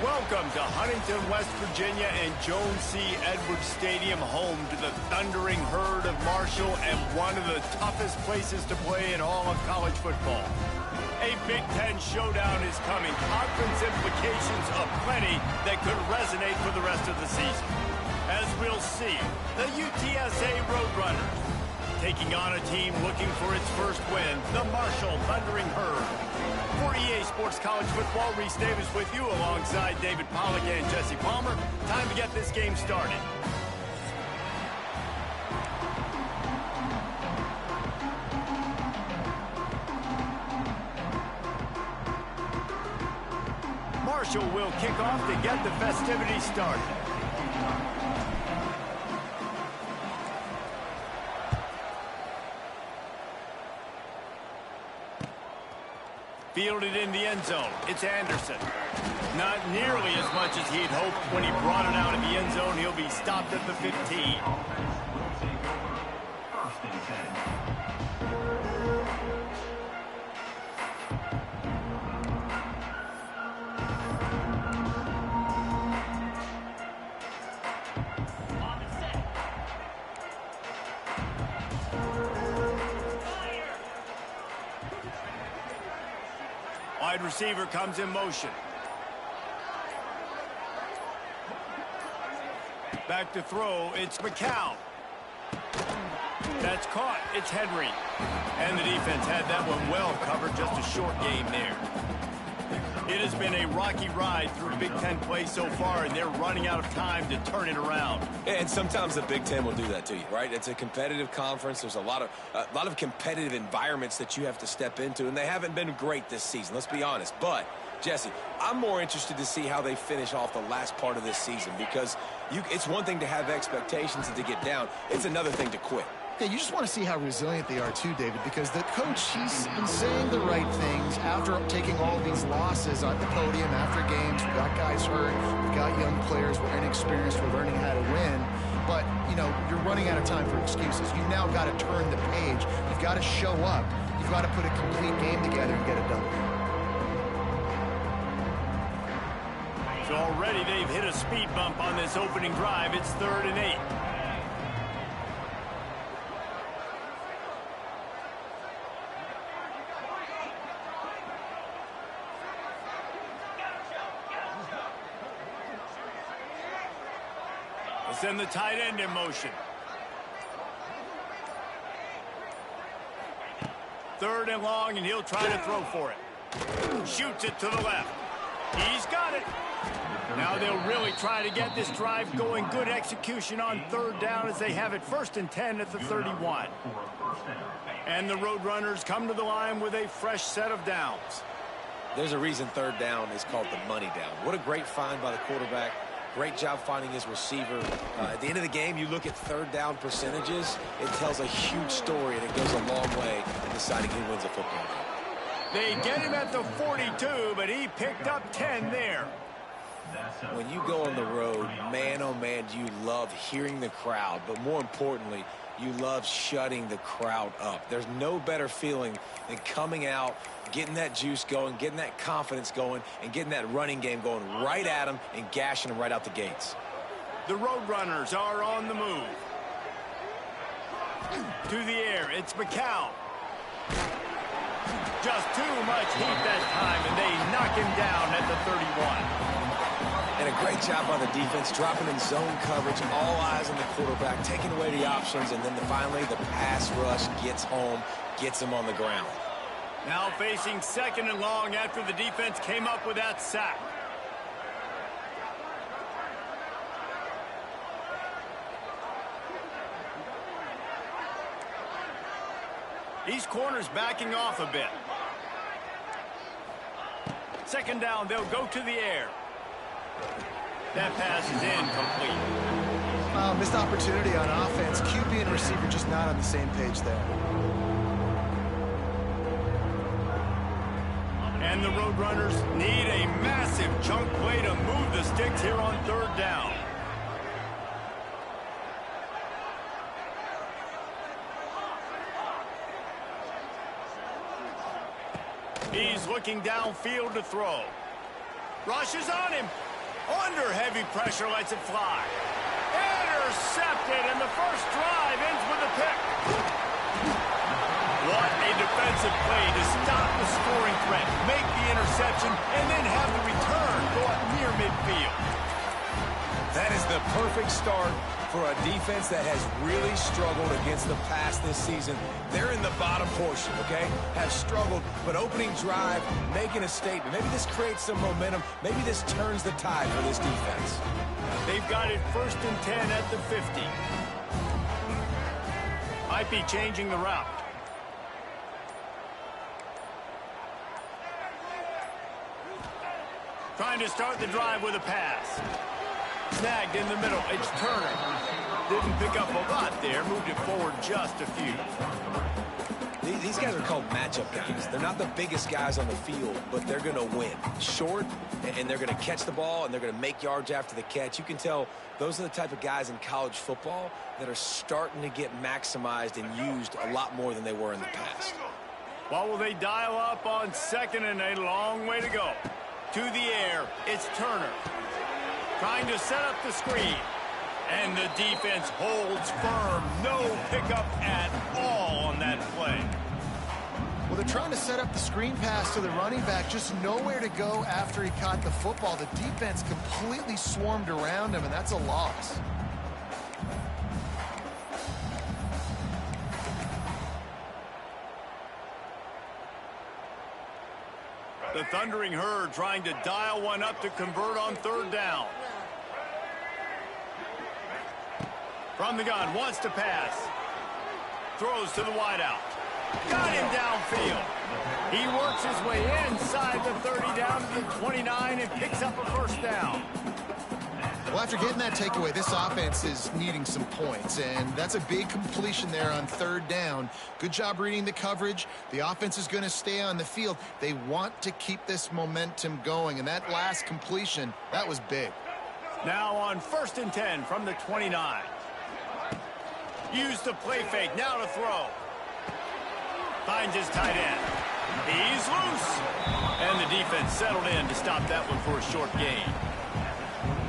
Welcome to Huntington, West Virginia and Jones C. Edwards Stadium, home to the thundering herd of Marshall and one of the toughest places to play in all of college football. A Big Ten showdown is coming. Conference implications aplenty that could resonate for the rest of the season. As we'll see, the UTSA Roadrunners taking on a team looking for its first win, the Marshall Thundering Herd. For EA Sports College Football, Reese Davis with you alongside David Pollack and Jesse Palmer. Time to get this game started. Marshall will kick off to get the festivities started. Fielded in the end zone. It's Anderson. Not nearly as much as he'd hoped when he brought it out of the end zone. He'll be stopped at the 15. Wide receiver comes in motion. Back to throw, it's McCown. That's caught, it's Henry. And the defense had that one well covered, just a short game there. It has been a rocky ride through Big Ten play so far, and they're running out of time to turn it around. And sometimes the Big Ten will do that to you, right? It's a competitive conference. There's a lot of competitive environments that you have to step into, and they haven't been great this season, let's be honest. But, Jesse, I'm more interested to see how they finish off the last part of this season, because it's one thing to have expectations and to get down. It's another thing to quit. Yeah, you just want to see how resilient they are too, David, because the coach, he's been saying the right things after taking all these losses on the podium after games. We've got guys hurt, we've got young players, we're inexperienced, we're learning how to win. But, you know, you're running out of time for excuses. You've now got to turn the page. You've got to show up. You've got to put a complete game together and get it done. So already they've hit a speed bump on this opening drive. It's 3rd and 8. Send the tight end in motion. 3rd and long, and he'll try to throw for it. Shoots it to the left. He's got it. Now they'll really try to get this drive going. Good execution on 3rd down as they have it 1st and 10 at the 31. And the Roadrunners come to the line with a fresh set of downs. There's a reason 3rd down is called the money down. What a great find by the quarterback. Great job finding his receiver. At the end of the game, you look at 3rd down percentages. It tells a huge story, and it goes a long way in deciding who wins a football game. They get him at the 42, but he picked up 10 there. When you go on the road, man, oh man, do you love hearing the crowd. But more importantly, you love shutting the crowd up. There's no better feeling than coming out, getting that juice going, getting that confidence going, and getting that running game going right at them and gashing them right out the gates. The Roadrunners are on the move. To the air, it's McCown. Just too much heat that time, and they knock him down at the 31. And a great job by the defense, dropping in zone coverage, all eyes on the quarterback, taking away the options, and then finally the pass rush gets home, gets him on the ground. Now facing 2nd and long after the defense came up with that sack. These corners backing off a bit. 2nd down, they'll go to the air. That pass is incomplete. Missed opportunity on offense. QB and receiver just not on the same page there. And the Roadrunners need a massive chunk play to move the sticks here on 3rd down. He's looking downfield to throw. Rushes on him. Under heavy pressure, lets it fly. Intercepted, and the first drive ends with a pick. What a defensive play to stop the scoring threat, make the interception, and then have the return go up near midfield. That is the perfect start for a defense that has really struggled against the pass this season. They're in the bottom portion, okay? Have struggled, but opening drive, making a statement. Maybe this creates some momentum. Maybe this turns the tide for this defense. They've got it 1st and 10 at the 50. Might be changing the route. Trying to start the drive with a pass. Snagged in the middle. It's Turner. Didn't pick up a lot there. Moved it forward just a few. These guys are called matchup guys. They're not the biggest guys on the field, but they're going to win. Short, and they're going to catch the ball, and they're going to make yards after the catch. You can tell those are the type of guys in college football that are starting to get maximized and used a lot more than they were in the past. What will they dial up on 2nd and a long way to go? To the air, it's Turner. Trying to set up the screen. And the defense holds firm. No pickup at all on that play. Well, they're trying to set up the screen pass to the running back. Just nowhere to go after he caught the football. The defense completely swarmed around him, and that's a loss. The Thundering Herd trying to dial one up to convert on 3rd down. From the gun, wants to pass. Throws to the wideout. Got him downfield. He works his way inside the 30 down to the 29 and picks up a 1st down. Well, after getting that takeaway, this offense is needing some points, and that's a big completion there on 3rd down. Good job reading the coverage. The offense is going to stay on the field. They want to keep this momentum going, and that last completion, that was big. Now on 1st and 10 from the 29. Use the play fake, now to throw. Finds his tight end. He's loose. And the defense settled in to stop that one for a short gain.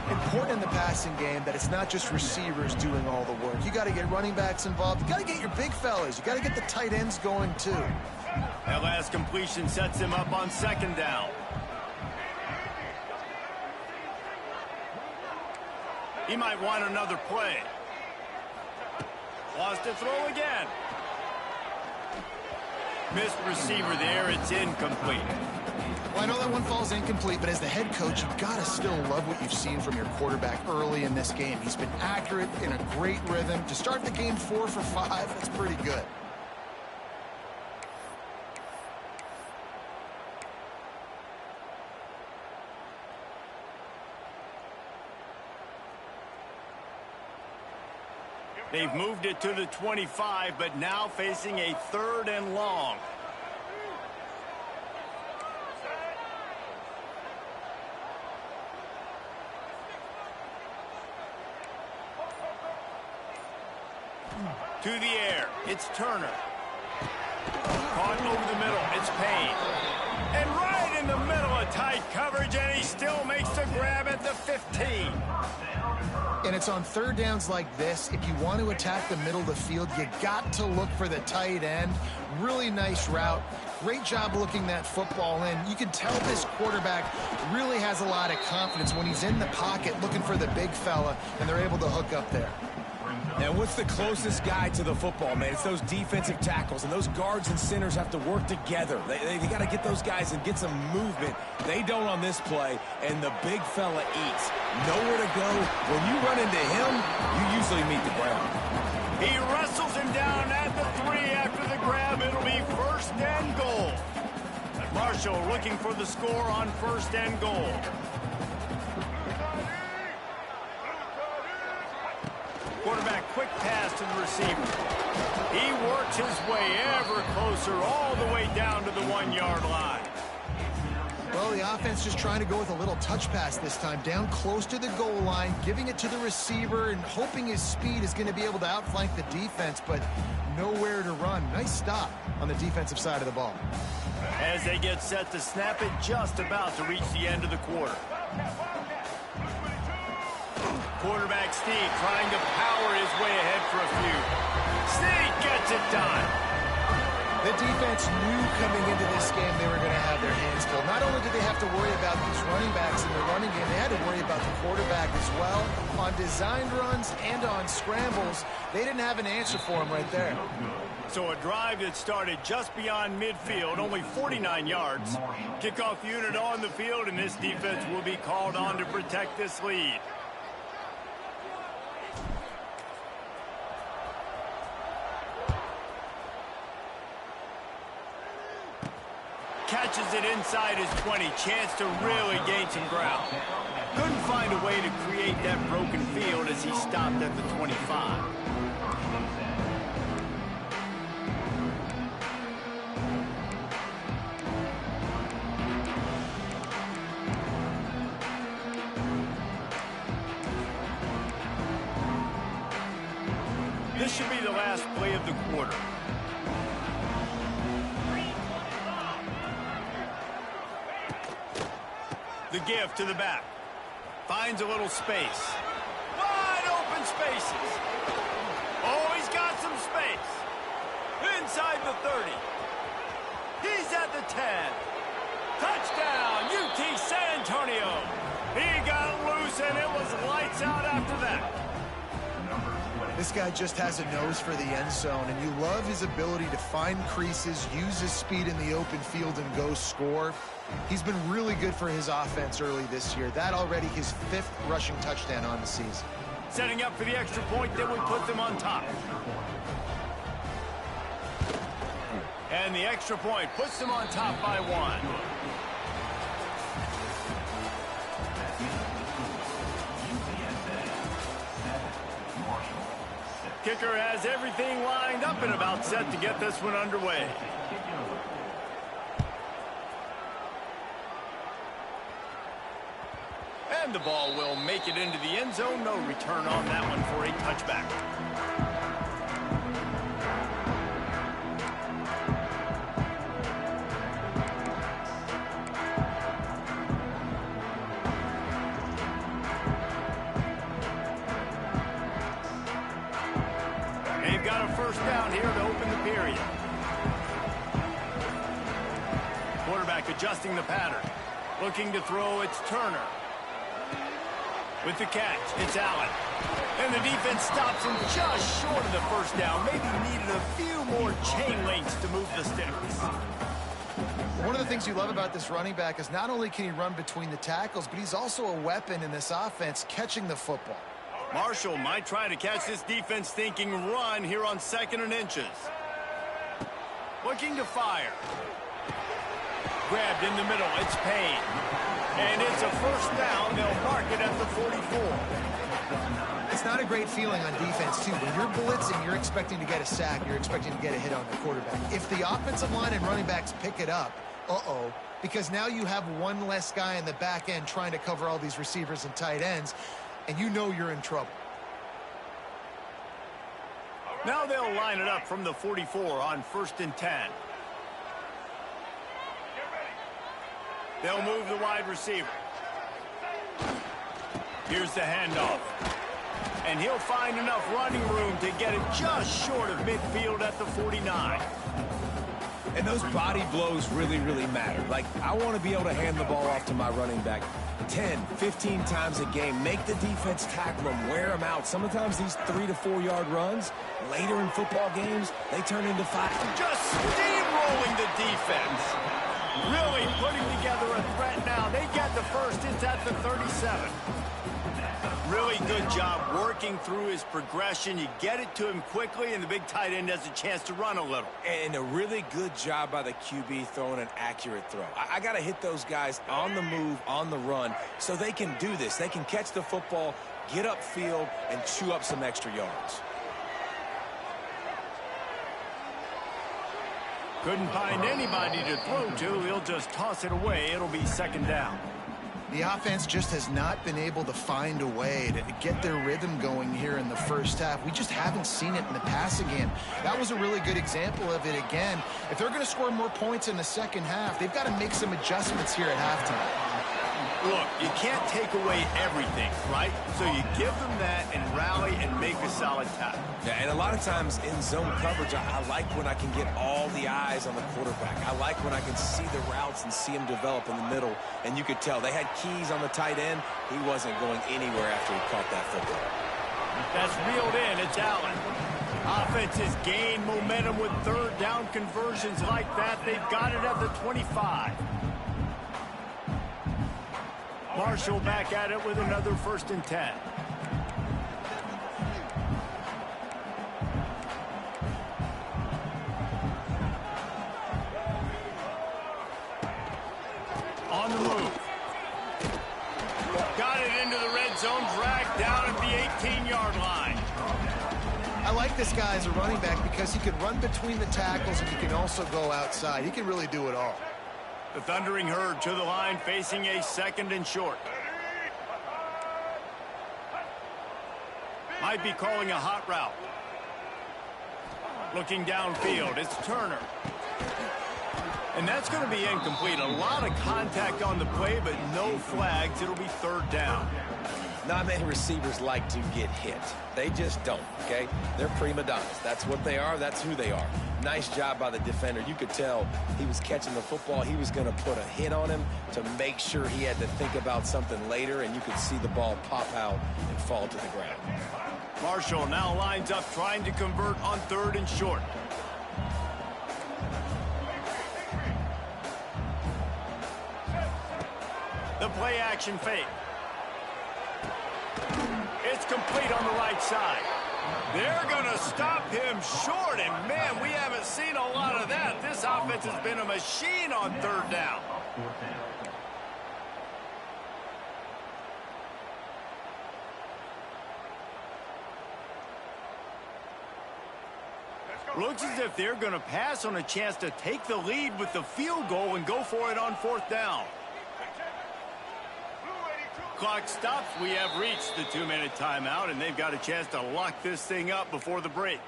Important in the passing game that it's not just receivers doing all the work. You got to get running backs involved. You got to get your big fellas. You got to get the tight ends going too. That last completion sets him up on 2nd down. He might want another play. Wants to throw again. Missed receiver there. It's incomplete. Well, I know that one falls incomplete, but as the head coach, you've got to still love what you've seen from your quarterback early in this game. He's been accurate, in a great rhythm. To start the game 4 for 5, that's pretty good. They've moved it to the 25, but now facing a 3rd and long. To the air, it's Turner. Caught over the middle, it's Payne. And right in the middle of tight coverage, and he still makes the grab at the 15. And it's on 3rd downs like this. If you want to attack the middle of the field, you got to look for the tight end. Really nice route. Great job looking that football in. You can tell this quarterback really has a lot of confidence when he's in the pocket looking for the big fella, and they're able to hook up there. And what's the closest guy to the football, man? It's those defensive tackles, and those guards and centers have to work together. They got to get those guys and get some movement. They don't on this play, and the big fella eats. Nowhere to go. When you run into him, you usually meet the ground. He wrestles him down at the 3 after the grab. It'll be 1st and goal. Marshall looking for the score on 1st and goal. Quarterback, quick pass to the receiver. He works his way ever closer, all the way down to the 1-yard line. Well, the offense just trying to go with a little touch pass this time, down close to the goal line, giving it to the receiver and hoping his speed is going to be able to outflank the defense, but nowhere to run. Nice stop on the defensive side of the ball. As they get set to snap it, just about to reach the end of the quarter. Quarterback Steve trying to power his way ahead for a few. Steve gets it done. The defense knew coming into this game they were going to have their hands full. Not only did they have to worry about these running backs in the running game, they had to worry about the quarterback as well. On designed runs and on scrambles, they didn't have an answer for him right there. So a drive that started just beyond midfield, only 49 yards. Kickoff unit on the field, and this defense will be called on to protect this lead. Catches it inside his 20. Chance to really gain some ground. Couldn't find a way to create that broken field as he stopped at the 25. This should be the last play of the quarter. The give to the back. Finds a little space. Wide open spaces. Oh, he's got some space. Inside the 30. He's at the 10. Touchdown, UT San Antonio. He got loose, and it was lights out after that. This guy just has a nose for the end zone, and you love his ability to find creases, use his speed in the open field, and go score. He's been really good for his offense early this year. That already his 5th rushing touchdown on the season. Setting up for the extra point that would put them on top. And the extra point puts them on top by 1. Kicker has everything lined up and about set to get this one underway. And the ball will make it into the end zone. No return on that one for a touchback. They've got a first down here to open the period. Quarterback adjusting the pattern. Looking to throw, it's Turner. With the catch, it's Allen. And the defense stops him just short of the first down. Maybe needed a few more chain links to move the sticks. One of the things you love about this running back is not only can he run between the tackles, but he's also a weapon in this offense catching the football. Marshall might try to catch this defense thinking run here on 2nd and inches. Looking to fire. Grabbed in the middle, it's Payne. And it's a first down. They'll mark it at the 44. It's not a great feeling on defense, too. When you're blitzing, you're expecting to get a sack. You're expecting to get a hit on the quarterback. If the offensive line and running backs pick it up, because now you have one less guy in the back end trying to cover all these receivers and tight ends, and you know you're in trouble. Now they'll line it up from the 44 on 1st and 10. They'll move the wide receiver. Here's the handoff. And he'll find enough running room to get it just short of midfield at the 49. And those body blows really, really matter. Like, I want to be able to hand the ball off to my running back 10, 15 times a game. Make the defense tackle them, wear them out. Sometimes these 3 to 4 yard runs, later in football games, they turn into 5. Just steamrolling the defense. Really putting together a threat now. They get the first. It's at the 37. Really good job working through his progression. You get it to him quickly, and the big tight end has a chance to run a little. And a really good job by the QB throwing an accurate throw. I got to hit those guys on the move, on the run, so they can do this. They can catch the football, get upfield, and chew up some extra yards. Couldn't find anybody to throw to. He'll just toss it away. It'll be 2nd down. The offense just has not been able to find a way to get their rhythm going here in the first half. We just haven't seen it in the passing game. That was a really good example of it again. If they're going to score more points in the second half, they've got to make some adjustments here at halftime. Look, you can't take away everything, right? So you give them that and rally and make a solid tackle. Yeah, and a lot of times in zone coverage, I like when I can get all the eyes on the quarterback. I like when I can see the routes and see him develop in the middle. And you could tell they had keys on the tight end. He wasn't going anywhere after he caught that football. That's reeled in. It's Allen. Offenses gain momentum with third down conversions like that. They've got it at the 25. Marshall back at it with another 1st and 10. On the move. Got it into the red zone, dragged down at the 18-yard line. I like this guy as a running back because he can run between the tackles and he can also go outside. He can really do it all. The Thundering Herd to the line, facing a 2nd and short. Might be calling a hot route. Looking downfield, it's Turner. And that's going to be incomplete. A lot of contact on the play, but no flags. It'll be 3rd down. Not many receivers like to get hit. They just don't, okay? They're prima donnas. That's what they are. That's who they are. Nice job by the defender. You could tell he was catching the football. He was going to put a hit on him to make sure he had to think about something later, and you could see the ball pop out and fall to the ground. Marshall now lines up trying to convert on 3rd and short. The play action fake. It's complete on the right side. They're going to stop him short, and man, we haven't seen a lot of that. This offense has been a machine on 3rd down. Looks as if they're going to pass on a chance to take the lead with the field goal and go for it on 4th down. Clock stops. We have reached the 2-minute timeout, and they've got a chance to lock this thing up before the break.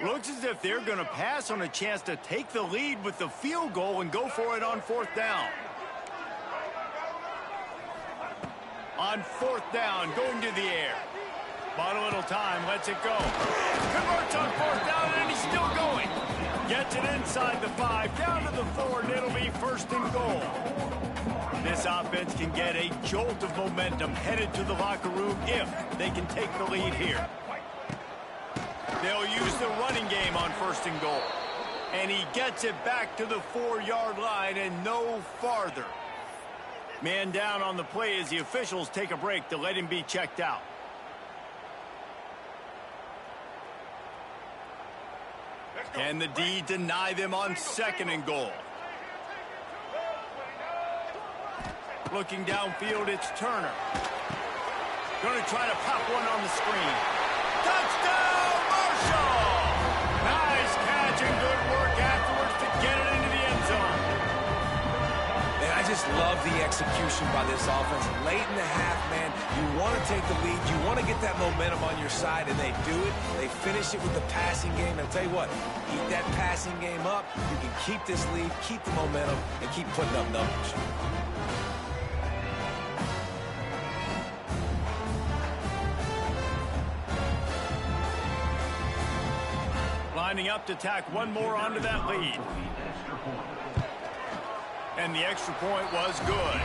Looks as if they're going to pass on a chance to take the lead with the field goal and go for it on 4th down. On 4th down, going to the air. Bought a little time, lets it go. Converts on 4th down, and he's still going. Gets it inside the 5, down to the 4, and it'll be 1st and goal. This offense can get a jolt of momentum headed to the locker room if they can take the lead here. They'll use the running game on 1st and goal. And he gets it back to the 4-yard line and no farther. Man down on the play as the officials take a break to let him be checked out. Can the D deny them on 2nd and goal? Looking downfield, it's Turner. Going to try to pop one on the screen. Touchdown, Marshall! Nice catch and good work afterwards to get it into the end zone. Man, I just love the execution by this offense. Late in the half, man, you want to take the lead. You want to get that momentum on your side, and they do it. They finish it with the passing game. And I'll tell you what, keep that passing game up. You can keep this lead, keep the momentum, and keep putting up numbers. Lining up to tack one more onto that lead. And the extra point was good.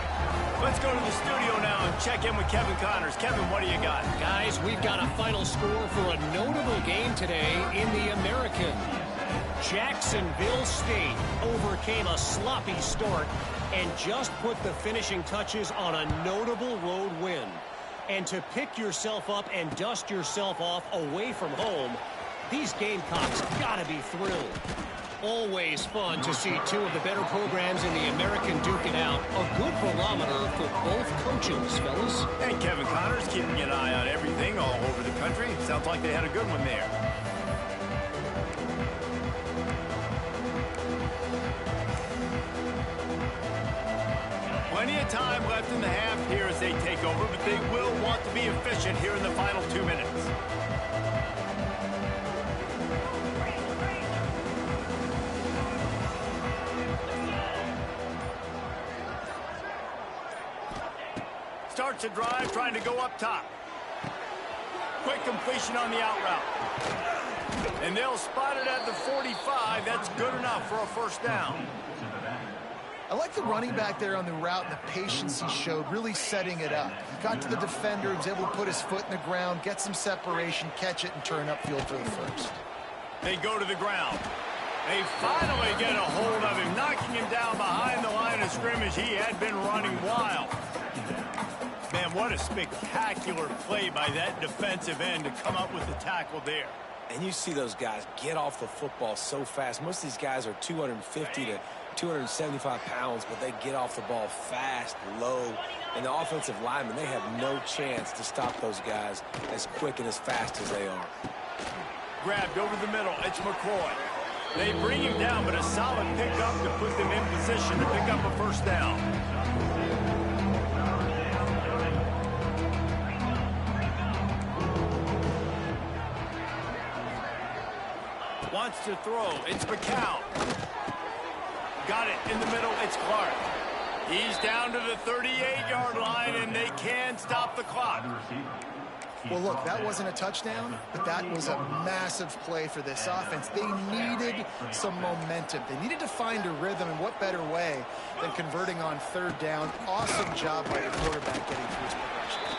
Let's go to the studio now and check in with Kevin Connors. Kevin, what do you got? Guys, we've got a final score for a notable game today in the American. Jacksonville State overcame a sloppy start and just put the finishing touches on a notable road win. And to pick yourself up and dust yourself off away from home, these Gamecocks gotta be thrilled. Always fun to see two of the better programs in the American duke it out. A good barometer for both coaches, fellas. And Kevin Connors keeping an eye on everything all over the country. Sounds like they had a good one there. Plenty of time left in the half here as they take over, but they will want to be efficient here in the final 2 minutes. starts a drive trying to go up top. Quick completion on the out route. And they'll spot it at the 45. That's good enough for a first down. I like the running back there on the route and the patience he showed, really setting it up. He got to the defender, was able to put his foot in the ground, get some separation, catch it, and turn upfield for the first. They go to the ground. They finally get a hold of him, knocking him down behind the line of scrimmage. He had been running wild. Man, what a spectacular play by that defensive end to come up with the tackle there. And you see those guys get off the football so fast. Most of these guys are 250 to 275 pounds, but they get off the ball fast, low. And the offensive linemen, they have no chance to stop those guys as quick and as fast as they are. Grabbed over the middle. It's McCoy. They bring him down, but a solid pickup to put them in position to pick up a first down. Wants to throw. It's McCown. Got it in the middle. It's Clark. He's down to the 38-yard line, and they can't stop the clock. Well, look, that wasn't a touchdown, but that was a massive play for this offense. They needed some momentum. They needed to find a rhythm, and what better way than converting on third down. Awesome job by your quarterback getting through his progression.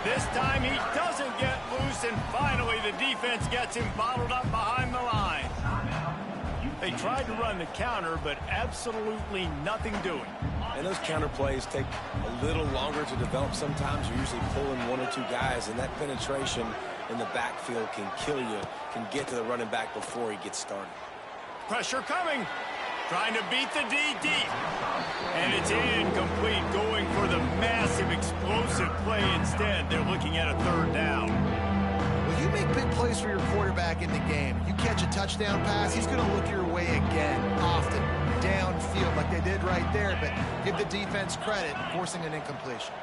This time he doesn't get loose, and finally the defense gets him bottled up behind the line. They tried to run the counter, but absolutely nothing doing. And those counter plays take a little longer to develop. Sometimes you're usually pulling one or two guys, and that penetration in the backfield can kill you, can get to the running back before he gets started. Pressure coming. Trying to beat the D deep. And it's incomplete, going for the massive explosive play instead. They're looking at a third down. Well, you make big plays for your quarterback in the game. You catch a touchdown pass, he's going to look your way again, often, downfield like they did right there, but give the defense credit, forcing an incompletion.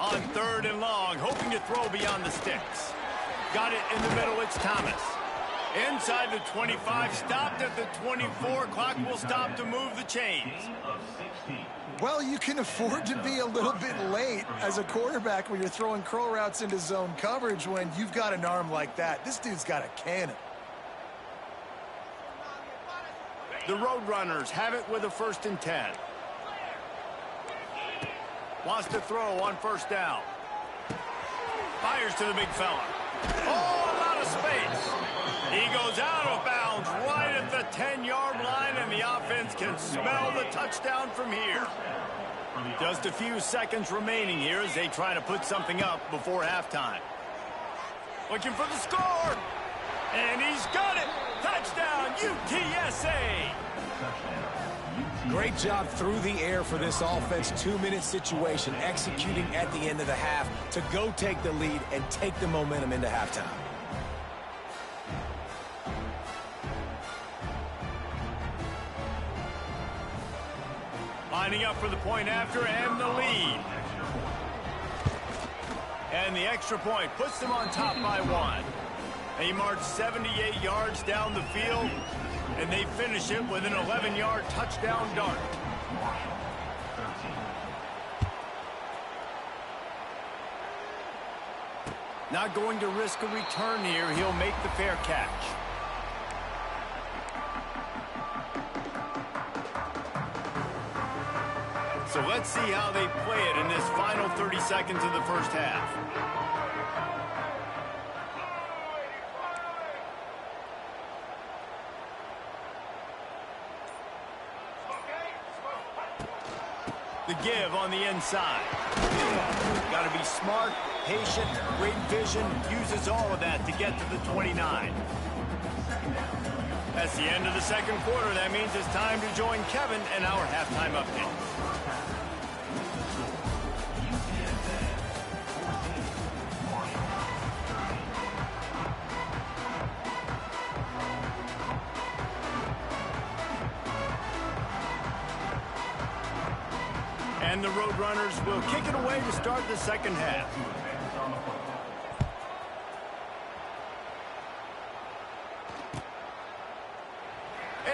On third and long, hoping to throw beyond the sticks. Got it in the middle, it's Thomas. Inside the 25, stopped at the 24. Clock will stop to move the chains. Well, you can afford to be a little bit late as a quarterback when you're throwing curl routes into zone coverage when you've got an arm like that. This dude's got a cannon. The Roadrunners have it with a 1st and 10. Wants to throw on first down. Fires to the big fella. Oh, a lot of space. He goes out of bounds right at the 10-yard line, and the offense can smell the touchdown from here. Just a few seconds remaining here as they try to put something up before halftime. Looking for the score. And he's got it. Touchdown, UTSA. Great job through the air for this offense. 2-minute situation, executing at the end of the half to go take the lead and take the momentum into halftime. Lining up for the point after and the lead. And the extra point puts them on top by 1. They march 78 yards down the field, and they finish it with an 11-yard touchdown dart. Not going to risk a return here. He'll make the fair catch. So let's see how they play it in this final 30 seconds of the first half. The give on the inside. Got to be smart, patient, great vision, uses all of that to get to the 29. That's the end of the second quarter. That means it's time to join Kevin and our halftime update. And the Roadrunners will kick it away to start the second half.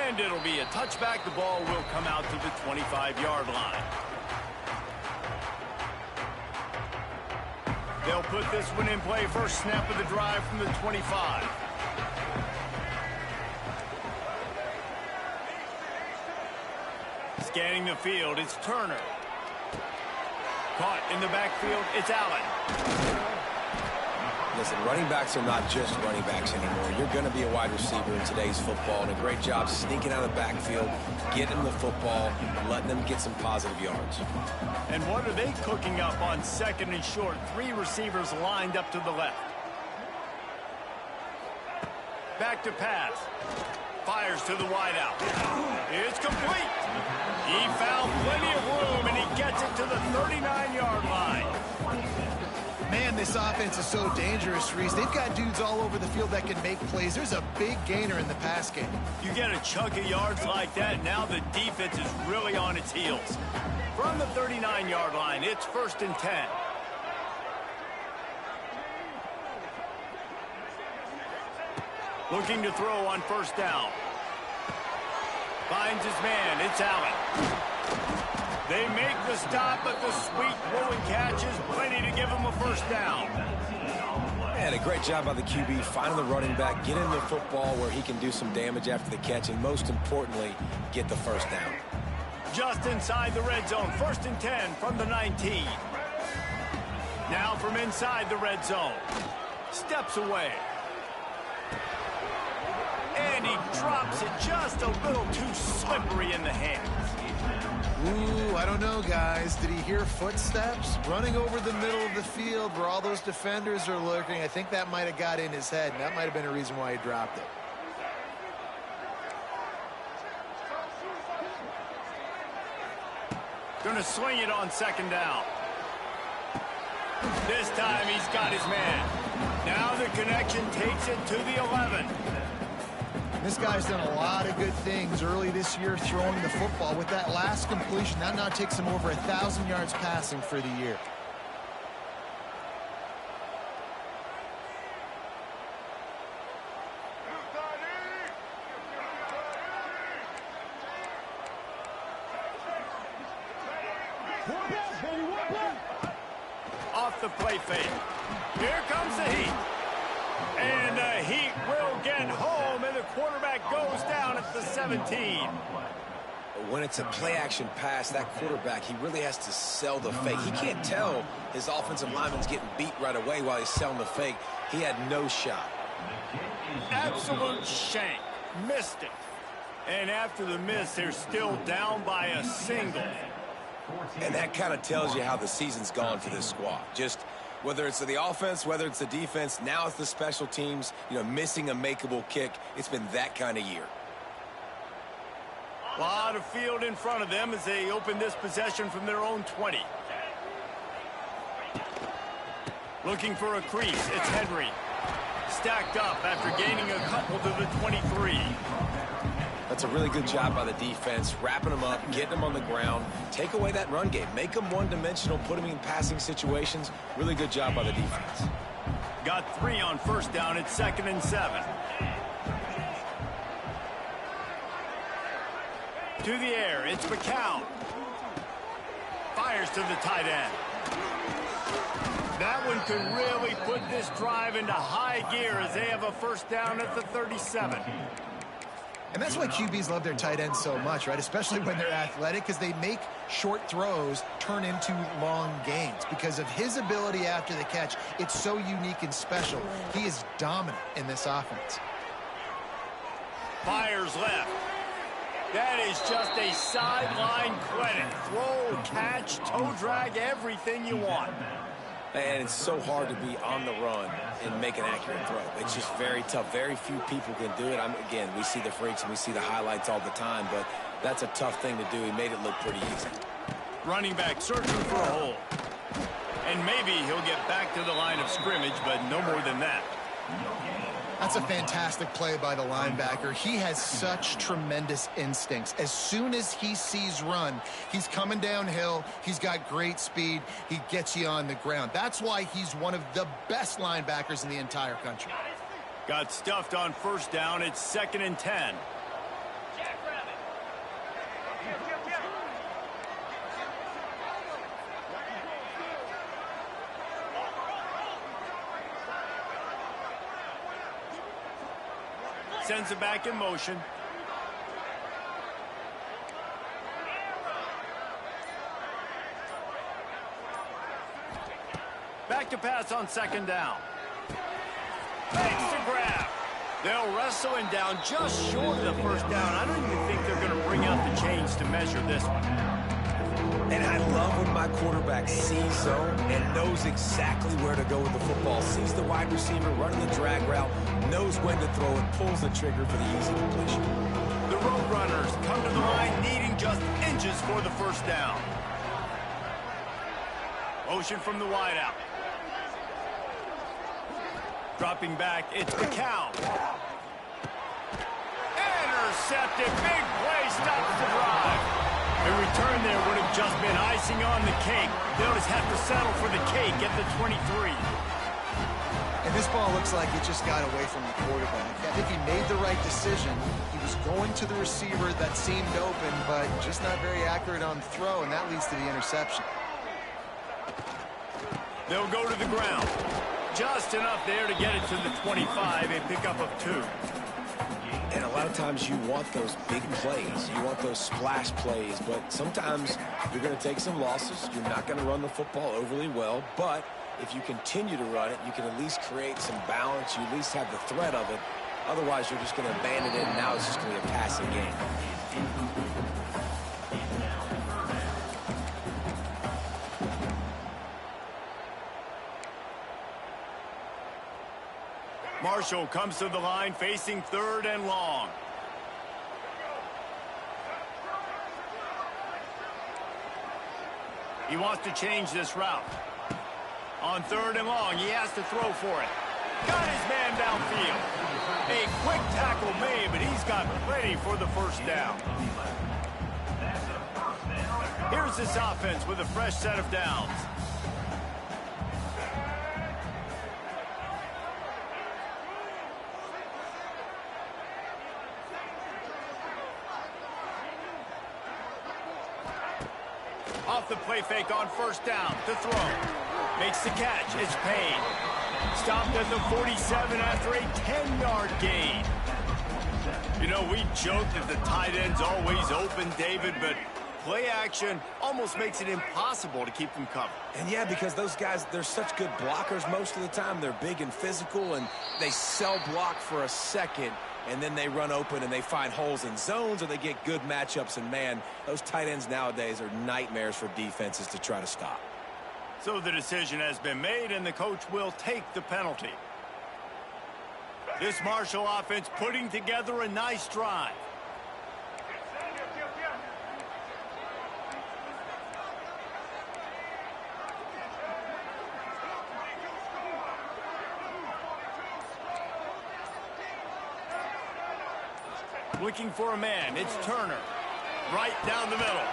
And it'll be a touchback. The ball will come out to the 25-yard line. They'll put this one in play. First snap of the drive from the 25. Scanning the field, it's Turner. Caught in the backfield, it's Allen. Listen, running backs are not just running backs anymore. You're going to be a wide receiver in today's football, and a great job sneaking out of the backfield, getting them the football, and letting them get some positive yards. And what are they cooking up on second and short? 3 receivers lined up to the left. Back to pass. Fires to the wideout. It's complete. He found plenty of room, and he gets it to the 39-yard line. Man, this offense is so dangerous, Reese. They've got dudes all over the field that can make plays. There's a big gainer in the pass game. You get a chunk of yards like that, now the defense is really on its heels. From the 39-yard line, it's 1st and 10. Looking to throw on first down. Finds his man. It's Allen. They make the stop, but the sweet throwing catch is plenty to give him a first down. And a great job by the QB finding the running back, getting the football where he can do some damage after the catch, and most importantly, get the first down. Just inside the red zone. 1st and 10 from the 19. Now from inside the red zone. Steps away. And he drops it just a little too slippery in the hands. Ooh, I don't know, guys. Did he hear footsteps? Running over the middle of the field where all those defenders are lurking. I think that might have got in his head, and that might have been a reason why he dropped it. Gonna swing it on second down. This time he's got his man. Now the connection takes it to the 11. This guy's done a lot of good things early this year throwing the football. With that last completion, that now takes him over 1,000 yards passing for the year. Off the play fake. Here comes the heat. And the Heat will get home, and the quarterback goes down at the 17. When it's a play-action pass, that quarterback, he really has to sell the fake. He can't tell his offensive lineman's getting beat right away while he's selling the fake. He had no shot. Absolute shank. Missed it. And after the miss, they're still down by a single. And that kind of tells you how the season's gone for this squad. Just whether it's the offense, whether it's the defense, now it's the special teams, missing a makeable kick. It's been that kind of year. A lot of field in front of them as they open this possession from their own 20. Looking for a crease. It's Henry. Stacked up after gaining a couple to the 23. That's a really good job by the defense, wrapping them up, getting them on the ground. Take away that run game. Make them one-dimensional, put them in passing situations. Really good job by the defense. Got 3 on first down. It's 2nd and 7. To the air, it's McCown. Fires to the tight end. That one could really put this drive into high gear as they have a first down at the 37. And that's why QBs love their tight ends so much, right? Especially when they're athletic, because they make short throws turn into long gains. Because of his ability after the catch, it's so unique and special. He is dominant in this offense. Fires left. That is just a sideline clinic. Throw, catch, toe drag, everything you want. And it's so hard to be on the run and make an accurate throw. It's just very tough. Very few people can do it. Again, we see the freaks and we see the highlights all the time, but that's a tough thing to do. He made it look pretty easy. Running back searching for a hole. And maybe he'll get back to the line of scrimmage, but no more than that. That's a fantastic play by the linebacker. He has such tremendous instincts. As soon as he sees run, he's coming downhill. He's got great speed. He gets you on the ground. That's why he's one of the best linebackers in the entire country. Got stuffed on first down. It's 2nd and 10. Sends it back in motion. Back to pass on 2nd down. Makes the grab. They'll wrestle him down just short of the first down. I don't even think they're going to bring out the chains to measure this one. And I love when my quarterback sees zone and knows exactly where to go with the football. Sees the wide receiver running the drag route, knows when to throw it, pulls the trigger for the easy completion. The Roadrunners come to the line needing just inches for the first down. Motion from the wideout. Dropping back, it's McCown. Intercepted, big play, stops the drive. A return there would have just been icing on the cake. They'll just have to settle for the cake at the 23. And this ball looks like it just got away from the quarterback. I think he made the right decision. He was going to the receiver that seemed open, but just not very accurate on the throw, and that leads to the interception. They'll go to the ground. Just enough there to get it to the 25, a pickup of 2. And a lot of times you want those big plays. You want those splash plays. But sometimes you're going to take some losses. You're not going to run the football overly well. But if you continue to run it, you can at least create some balance. You at least have the threat of it. Otherwise, you're just going to abandon it, and now it's just going to be a passing game. Marshall comes to the line facing 3rd and long. He wants to change this route. On 3rd and long, he has to throw for it. Got his man downfield. A quick tackle made, but he's got plenty for the first down. Here's this offense with a fresh set of downs. Off the play fake on first down to throw. Makes the catch. It's paid. Stopped at the 47 after a 10-yard gain. You know, we joke that the tight end's always open, David, but play action almost makes it impossible to keep them covered. And yeah, because those guys, they're such good blockers most of the time. They're big and physical, and they cell block for a second, and then they run open and they find holes in zones, or they get good matchups. And man, those tight ends nowadays are nightmares for defenses to try to stop. So the decision has been made, and the coach will take the penalty. This Marshall offense putting together a nice drive. Looking for a man. It's Turner. Right down the middle.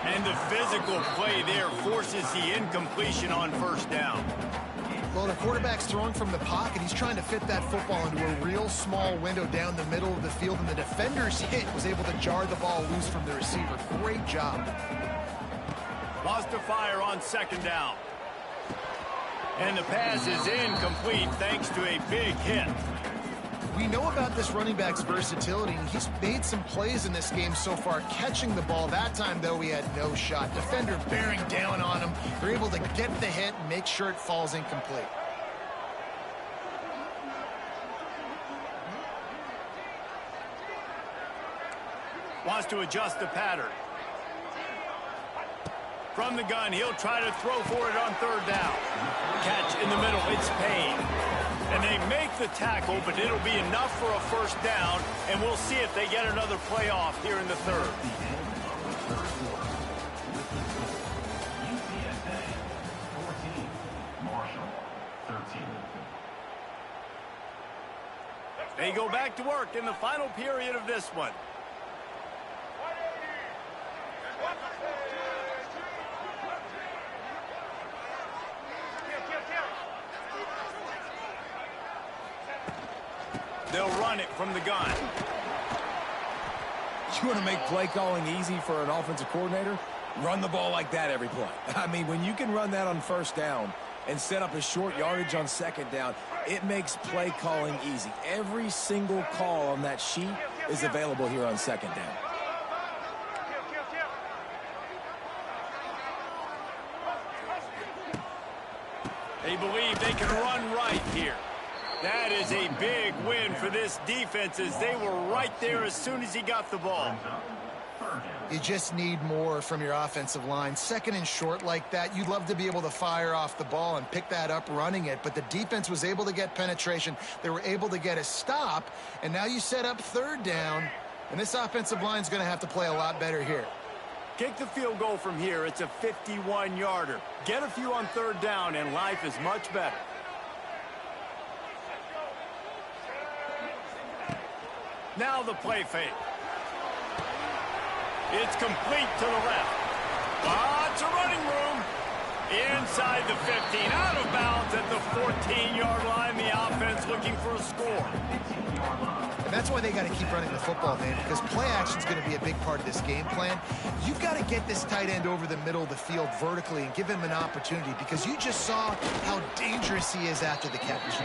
And the physical play there forces the incompletion on first down. Well, the quarterback's throwing from the pocket. He's trying to fit that football into a real small window down the middle of the field, and the defender's hit was able to jar the ball loose from the receiver. Great job. Lost to fire on second down. And the pass is incomplete thanks to a big hit. We know about this running back's versatility, and he's made some plays in this game so far, catching the ball. That time, though, he had no shot. Defender bearing down on him. They're able to get the hit and make sure it falls incomplete. Wants to adjust the pattern. From the gun, he'll try to throw for it on third down. Catch in the middle, it's Payne. And they make the tackle, but it'll be enough for a first down, and we'll see if they get another play off here in the third. UTSA 14, Marshall 13. They go back to work in the final period of this one. They'll run it from the gun. You want to make play calling easy for an offensive coordinator? Run the ball like that every play. I mean, when you can run that on first down and set up a short yardage on second down, it makes play calling easy. Every single call on that sheet is available here on second down. They believe they can run right here. That is a big win for this defense as they were right there as soon as he got the ball. You just need more from your offensive line. Second and short like that, you'd love to be able to fire off the ball and pick that up running it, but the defense was able to get penetration. They were able to get a stop, and now you set up third down, and this offensive line is going to have to play a lot better here. Kick the field goal from here. It's a 51-yarder. Get a few on third down, and life is much better. Now the play fake. It's complete to the left. Lots of running room. Inside the 15. Out of bounds at the 14-yard line. The offense looking for a score. And that's why they got to keep running the football, man, because play action is going to be a big part of this game plan. You've got to get this tight end over the middle of the field vertically and give him an opportunity, because you just saw how dangerous he is after the catch.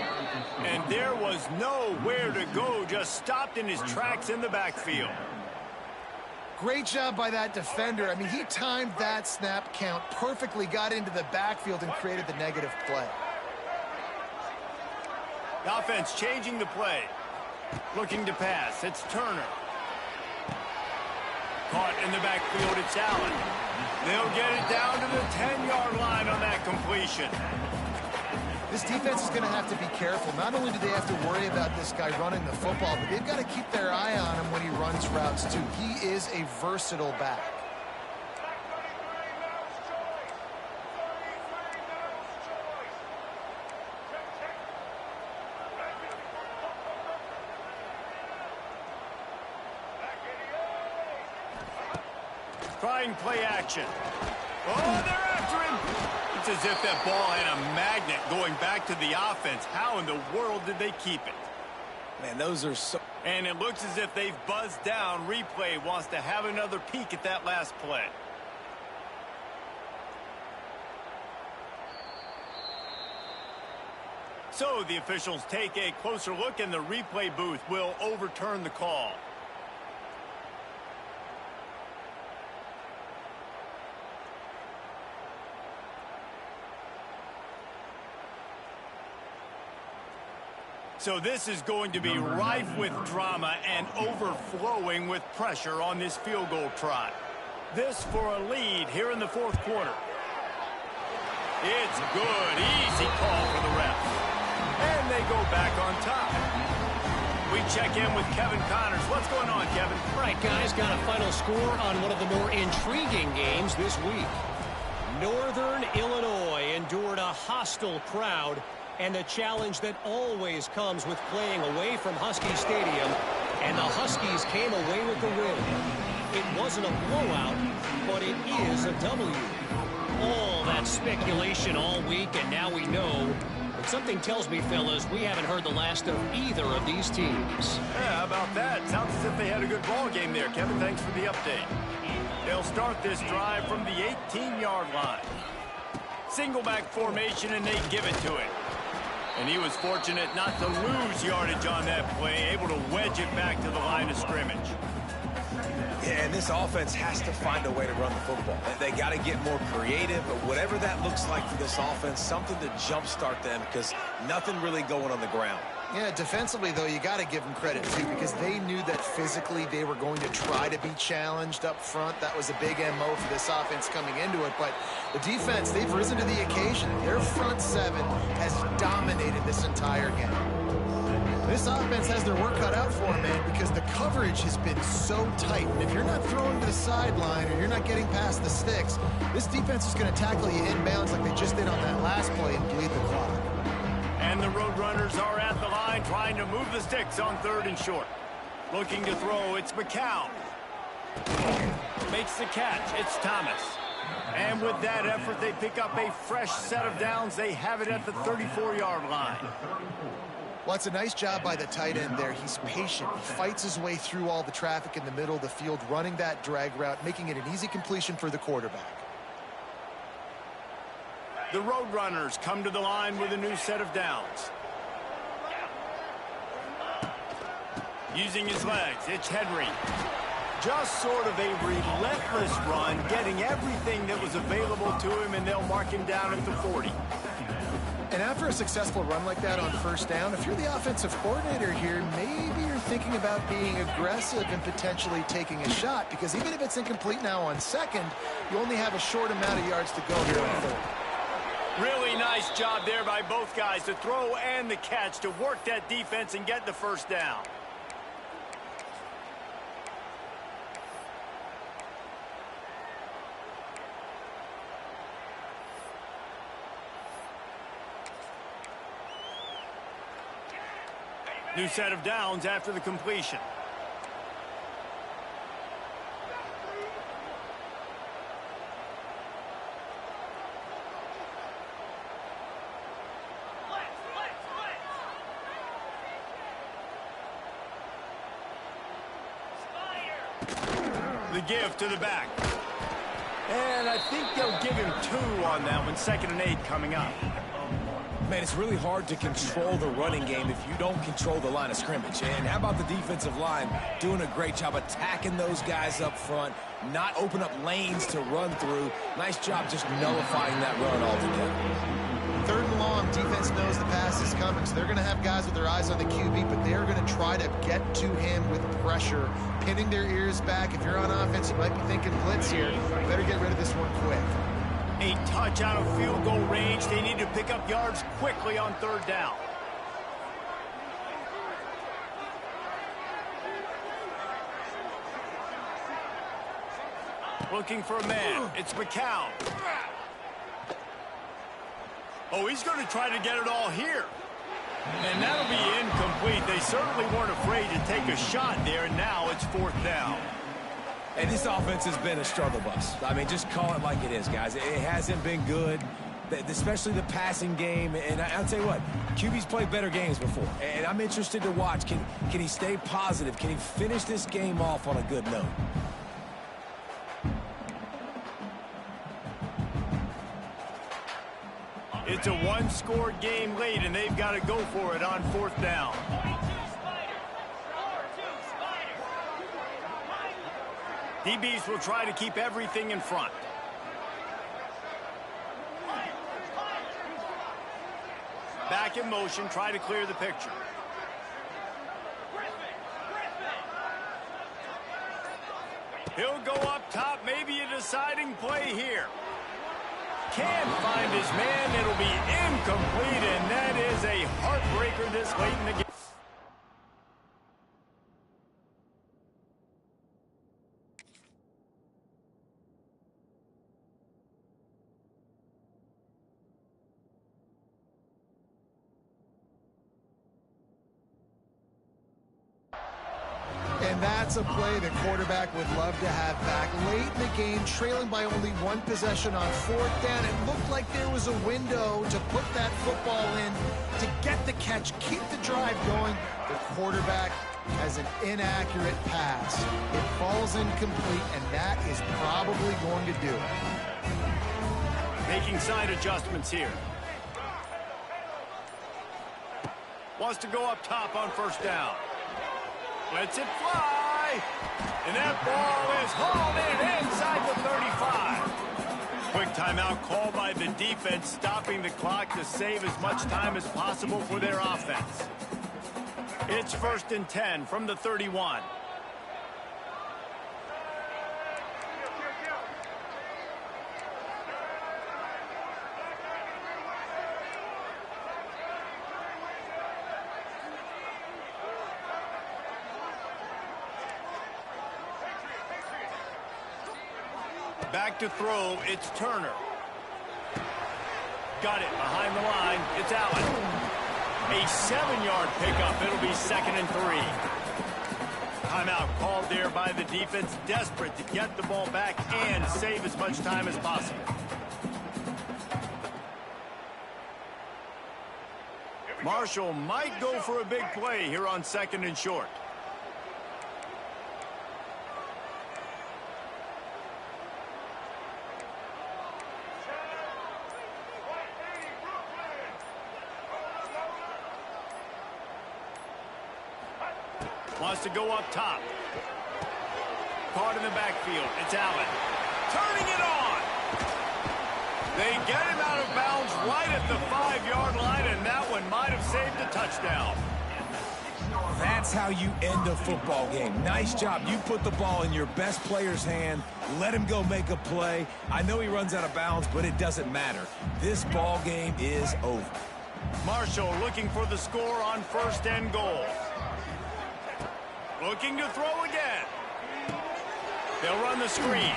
And there was nowhere to go, just stopped in his tracks in the backfield. Great job by that defender. I mean, he timed that snap count perfectly, got into the backfield and created the negative play. The offense changing the play. Looking to pass. It's Turner. Caught in the backfield. It's Allen. They'll get it down to the 10-yard line on that completion. This defense is going to have to be careful. Not only do they have to worry about this guy running the football, but they've got to keep their eye on him when he runs routes, too. He is a versatile back. Trying play action. Oh, they're after him. It's as if that ball had a magnet going back to the offense. How in the world did they keep it? Man, those are so... And it looks as if they've buzzed down. Replay wants to have another peek at that last play. So the officials take a closer look, and the replay booth will overturn the call. So this is going to be rife with drama and overflowing with pressure on this field goal try. This for a lead here in the fourth quarter. It's good. Easy call for the refs. And they go back on top. We check in with Kevin Connors. What's going on, Kevin? All right, guys, got a final score on one of the more intriguing games this week. Northern Illinois endured a hostile crowd and the challenge that always comes with playing away from Husky Stadium, and the Huskies came away with the win. It wasn't a blowout, but it is a W. All that speculation all week, and now we know. But something tells me, fellas, we haven't heard the last of either of these teams. Yeah, how about that? Sounds as if they had a good ball game there, Kevin. Thanks for the update. They'll start this drive from the 18-yard line. Single back formation, and they give it to him. And he was fortunate not to lose yardage on that play, able to wedge it back to the line of scrimmage. Yeah, and this offense has to find a way to run the football. They got to get more creative, but whatever that looks like for this offense, something to jumpstart them, because nothing really going on the ground. Yeah, defensively, though, you got to give them credit, too, because they knew that physically they were going to try to be challenged up front. That was a big MO for this offense coming into it. But the defense, they've risen to the occasion. Their front seven has dominated this entire game. This offense has their work cut out for them, man, because the coverage has been so tight. And if you're not throwing to the sideline or you're not getting past the sticks, this defense is going to tackle you inbounds like they just did on that last play and bleed the clock. And the Roadrunners are at the line trying line to move the sticks on 3rd and short. Looking to throw, it's McCown. Makes the catch, it's Thomas. And with that effort, they pick up a fresh set of downs. They have it at the 34-yard line. Well, it's a nice job by the tight end there. He's patient. He fights his way through all the traffic in the middle of the field, running that drag route, making it an easy completion for the quarterback. The Roadrunners come to the line with a new set of downs. Using his legs, it's Henry. Just sort of a relentless run, getting everything that was available to him, and they'll mark him down at the 40. And after a successful run like that on 1st down, if you're the offensive coordinator here, maybe you're thinking about being aggressive and potentially taking a shot, because even if it's incomplete now on 2nd, you only have a short amount of yards to go here on 3rd. Really nice job there by both guys, the throw and the catch, to work that defense and get the 1st down. New set of downs after the completion. The give to the back. And I think they'll give him 2 on that one. 2nd and 8 coming up. Man, it's really hard to control the running game if you don't control the line of scrimmage. And how about the defensive line doing a great job attacking those guys up front, not open up lanes to run through. Nice job just nullifying that run altogether. 3rd and long, defense knows the pass is coming, so they're going to have guys with their eyes on the QB, but they're going to try to get to him with pressure, pinning their ears back. If you're on offense, you might be thinking blitz here. You better get rid of this one quick. A touch out of field goal range. They need to pick up yards quickly on 3rd down. Looking for a man. It's McCown. Oh, he's going to try to get it all here. And that'll be incomplete. They certainly weren't afraid to take a shot there, and now it's 4th down. And this offense has been a struggle bus. I mean, just call it like it is, guys. It hasn't been good, especially the passing game. And I'll tell you what, QB's played better games before. And I'm interested to watch. Can he stay positive? Can he finish this game off on a good note? It's a 1-score game late, and they've got to go for it on 4th down. DBs will try to keep everything in front. Back in motion, try to clear the picture. He'll go up top, maybe a deciding play here. Can't find his man, it'll be incomplete, and that is a heartbreaker this late in the game. And that's a play the quarterback would love to have back. Late in the game, trailing by only 1 possession on 4th down. It looked like there was a window to put that football in, to get the catch, keep the drive going. The quarterback has an inaccurate pass. It falls incomplete, and that is probably going to do it. Making side adjustments here. Wants to go up top on 1st down. Lets it fly, and that ball is hauled in inside the 35. Quick timeout called by the defense, stopping the clock to save as much time as possible for their offense. It's 1st and 10 from the 31. Back to throw, it's Turner. Got it behind the line, it's Allen. A 7-yard pickup, it'll be 2nd and 3. Timeout called there by the defense, desperate to get the ball back and save as much time as possible. Marshall might go for a big play here on 2nd and short. Wants to go up top. Caught in the backfield. It's Allen. Turning it on. They get him out of bounds right at the 5-yard line, and that one might have saved a touchdown. That's how you end a football game. Nice job. You put the ball in your best player's hand. Let him go make a play. I know he runs out of bounds, but it doesn't matter. This ball game is over. Marshall looking for the score on 1st and goal. Looking to throw again. They'll run the screen.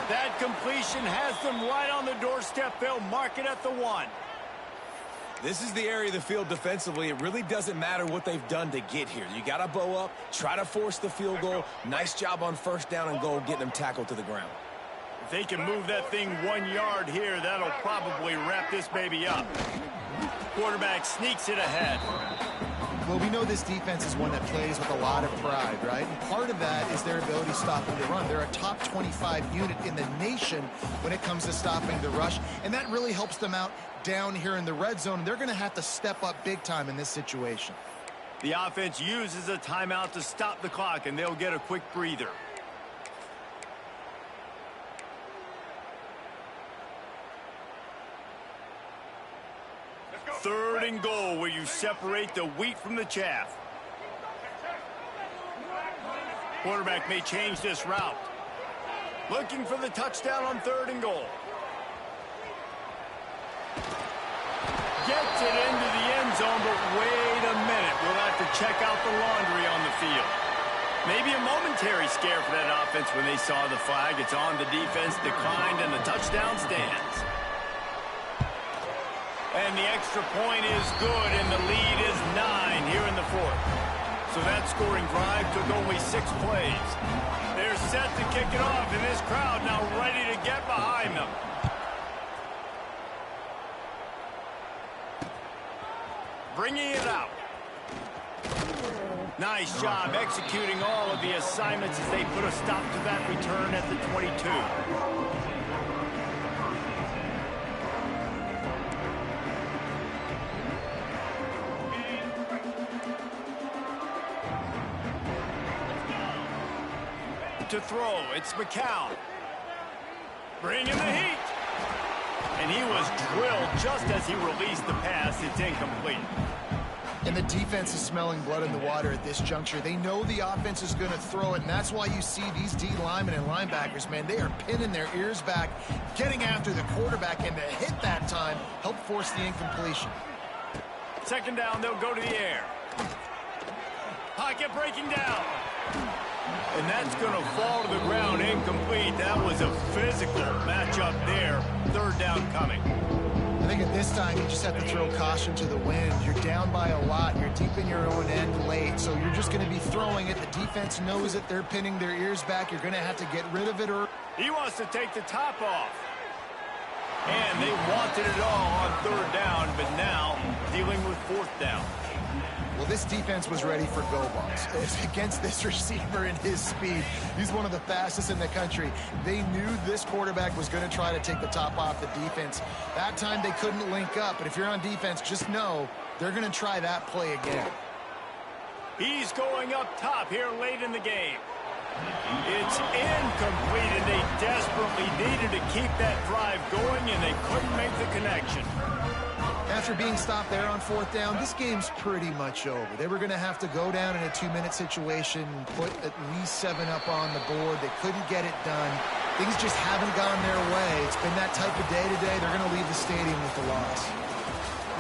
That completion has them right on the doorstep. They'll mark it at the 1. This is the area of the field defensively. It really doesn't matter what they've done to get here. You got to bow up, try to force the field goal. Nice job on 1st down and goal, getting them tackled to the ground. If they can move that thing 1 yard here, that'll probably wrap this baby up. Quarterback sneaks it ahead. Well, we know this defense is one that plays with a lot of pride, right? And part of that is their ability to stop the run. They're a top 25 unit in the nation when it comes to stopping the rush, and that really helps them out down here in the red zone. They're going to have to step up big time in this situation. The offense uses a timeout to stop the clock, and they'll get a quick breather. Third and goal, where you separate the wheat from the chaff. Quarterback may change this route. Looking for the touchdown on 3rd and goal. Gets it into the end zone, but wait a minute. We'll have to check out the laundry on the field. Maybe a momentary scare for that offense when they saw the flag. It's on. The defense declined, and the touchdown stands. And the extra point is good, and the lead is 9 here in the 4th. So that scoring drive took only 6 plays. They're set to kick it off, and this crowd now ready to get behind them. Bringing it out. Nice job executing all of the assignments as they put a stop to that return at the 22. To throw, it's McCown. Bringing the heat. And he was drilled just as he released the pass. It's incomplete. And the defense is smelling blood in the water at this juncture. They know the offense is going to throw it, and that's why you see these D linemen and linebackers, man, they are pinning their ears back, getting after the quarterback, and the hit that time helped force the incompletion. 2nd down, they'll go to the air. Pocket breaking down. And that's going to fall to the ground incomplete. That was a physical matchup there. 3rd down coming. I think at this time, you just have to throw caution to the wind. You're down by a lot. You're deep in your own end late. So you're just going to be throwing it. The defense knows it. They're pinning their ears back. You're going to have to get rid of it. Or he wants to take the top off. And they wanted it all on 3rd down, but now dealing with 4th down. Well, this defense was ready for go balls. Against this receiver and his speed. He's one of the fastest in the country. They knew this quarterback was going to try to take the top off the defense. That time they couldn't link up, but if you're on defense, just know they're going to try that play again. He's going up top here late in the game. It's incomplete, and they desperately needed to keep that drive going, and they couldn't make the connection. After being stopped there on 4th down, this game's pretty much over. They were going to have to go down in a 2-minute situation and put at least 7 up on the board. They couldn't get it done. Things just haven't gone their way. It's been that type of day today. They're going to leave the stadium with the loss.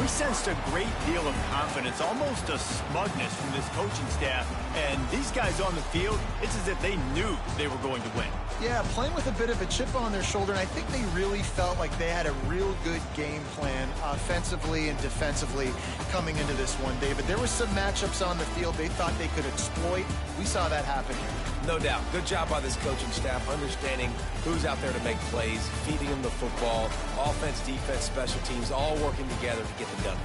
We sensed a great deal of confidence, almost a smugness from this coaching staff. And these guys on the field, it's as if they knew they were going to win. Yeah, playing with a bit of a chip on their shoulder, and I think they really felt like they had a real good game plan offensively and defensively coming into this one, David. There were some matchups on the field they thought they could exploit. We saw that happen here. No doubt. Good job by this coaching staff, understanding who's out there to make plays, feeding them the football, offense, defense, special teams, all working together to get the W.